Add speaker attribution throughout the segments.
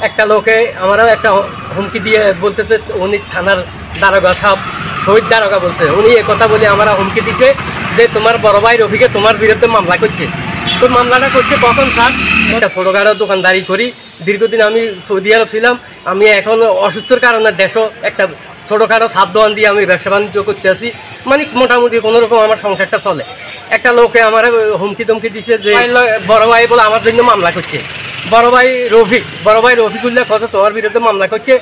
Speaker 1: একটা লোকে আমারও একটা হুমকি দিয়ে বলতেছে, উনি থানার দারোগা সাহেব, শহীদ দারোগা বলছে, উনি এ কথা বলে আমার হুমকি দিছে যে তোমার বড় ভাই রফিকে তোমার বিরুদ্ধে মামলা করছে। তো মামলাটা করছে কখন স্যার? একটা ছোটোখাটো দোকানদারি করি, দীর্ঘদিন আমি সৌদি আরব ছিলাম, আমি এখন অসুস্থর কারণে দেশও একটা ছোটোখাটো সাপ দোকান দিয়ে আমি ব্যবসা বাণিজ্য করতে আসি, মানে মোটামুটি কোনোরকম আমার সংসারটা চলে। একটা লোকে আমার হুমকি ধমকি দিছে যে বড় ভাই বলে আমার জন্য মামলা করছে, বড় ভাই রফিকুল্লাহ কত তোমার বিরুদ্ধে মামলা করছে।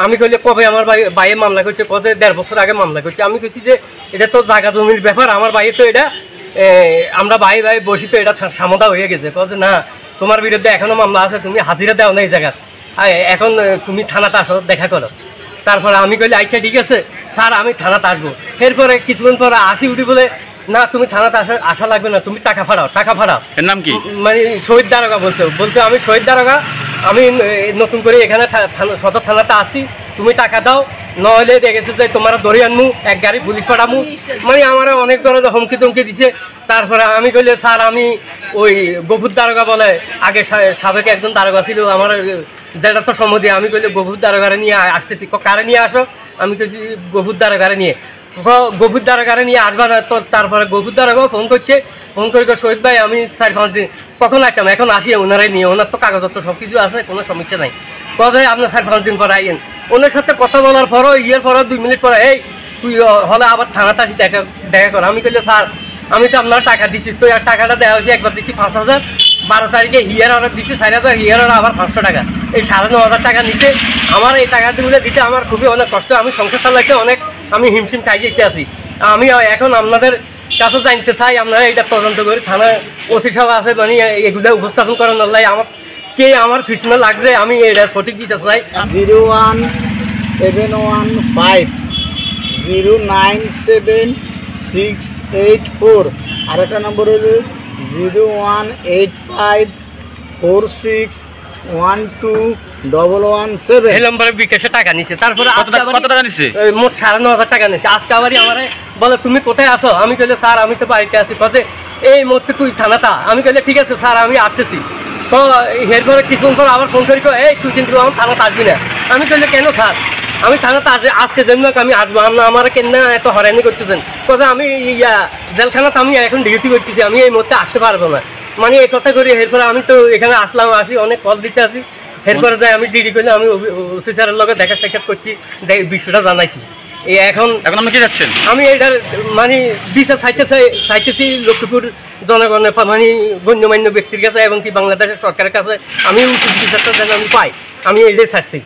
Speaker 1: আমি কইলে কবে আমার ভাইয়ে মামলা করছে? কত 1.5 বছর আগে মামলা করছে। আমি কইছি যে এটা তো জায়গা জমির ব্যাপার, আমার ভাইয়ে তো এটা আমরা ভাই বসি তো এটা সামদা হয়ে গেছে। কত না তোমার বিরুদ্ধে এখনো মামলা আছে, তুমি হাজিরা দাও না এই জায়গা, এখন তুমি থানাতে আসো দেখা করো। তারপরে আমি কইলে আচ্ছা ঠিক আছে স্যার আমি থানাতে আসবো। এরপরে কিছুক্ষণ পরে আসি উঠি বলে না তুমি থানাতে আসা লাগবে না, তুমি টাকা ফাড়াও।
Speaker 2: এর নাম কি?
Speaker 1: মানে শহীদ দারোগা বলছে আমি শহীদ দারোগা, আমি নতুন করে এখানে সদর থানাতে আসি, তুমি টাকা দাও, নহলে দেখেছে যে তোমার ধরে আনমু, এক গাড়ি পুলিশ পাঠামু, মানে আমার অনেক ধরনের হুমকি টমকি দিছে। তারপরে আমি কইলে স্যার আমি ওই গফুর দারোগা বলে আগে সাবেক একজন দারোগা ছিল আমার যেটা তো সম্মতি, আমি কইলে গফুর দারোগারে নিয়ে আসতেছি। কারে নিয়ে আসো? আমি কইছি গফুর দারোগারে নিয়ে আসবা না তো। তারপরে গফুর দারোগা ফোন করে শহীদ ভাই আমি 4-5 দিন কখন আসতাম, এখন আসি ওনারাই নিয়ে, ওনার তো কাগজপত্র সব কিছু আছে, কোনো সমস্যা নাই। কথা আপনার 4-5 দিন পরে আইয়েন। ওনার সাথে কথা বলার পরও ইয়ের পরও 2 মিনিট পরে এই তুই হলে আবার থানাতে আসি দেখা কর। আমি কইলে স্যার আমি তো আপনার টাকা দিচ্ছি, তো টাকাটা দেওয়া হয়েছে, একবার দিচ্ছি 5,000, 12 তারিখে হিয়ার অর্ডার দিচ্ছি 4,000, হিয়ার অর্ডার আবার 500 টাকা, এই 9,500 টাকা নিচ্ছে। আমার এই টাকাগুলো দিতে আমার খুবই অনেক কষ্ট, আমি সংসার চালাইতে অনেক আমি হিমশিম খাই যেতে আছি। আমি এখন আপনাদের কাছে জানতে চাই, আপনারা এটা তদন্ত করে থানায় ওসি সাহেব আছে, মানে এগুলো উপস্থাপন করার নয় আমার কে আমার পিছনে লাগছে, আমি এটা সঠিক বিচার চাই।
Speaker 3: 01715097684, আর একটা নম্বর হলো 01852461217।
Speaker 1: এই নম্বরে বিকাশে টাকা নিচ্ছে। তারপরে
Speaker 2: কত টাকা নিচ্ছে?
Speaker 1: মোট 9,500 টাকা নিচ্ছে। আজকে আবারই আমার বলে তুমি কোথায় আছো? আমি কইলে স্যার আমি তো বাড়িতে আছি। কথা এই মুহূর্তে তুই থানাটা? আমি কইলে ঠিক আছে স্যার আমি আসতেছি। তো এরপরে কিছুক্ষণ পর আবার ফোন করি এই তুই কিন্তু আমার থানাতে আসবি না। আমি কইলে কেন স্যার? আমি থানাতে আজকে যেমন আমি আসবো, আমার কেন এত হয়রানি করতেছেন? কথা আমি জেলখানাতে আমি এখন ডিউটি করতেছি, আমি এই মুহূর্তে আসতে পারবো না, মানে এই কথা করি। এরপরে আমি তো এখানে আসি অনেক কল দিতে আসি, এরপরে যাই আমি ডিডি করলে আমি ওসি স্যারের লগে দেখা সাক্ষাৎ করছি, বিষয়টা জানাইছি। এখন
Speaker 2: আপনি কি যাচ্ছেন?
Speaker 1: আমি এটার মানে বিচার চাইতেছি লক্ষ্মীপুর জনগণের মানে গণ্যমান্য ব্যক্তির কাছে এবং কি বাংলাদেশের সরকারের কাছে আমি উচিত বিচারটা যেন আমি পাই, আমি এটাই চাচ্ছি।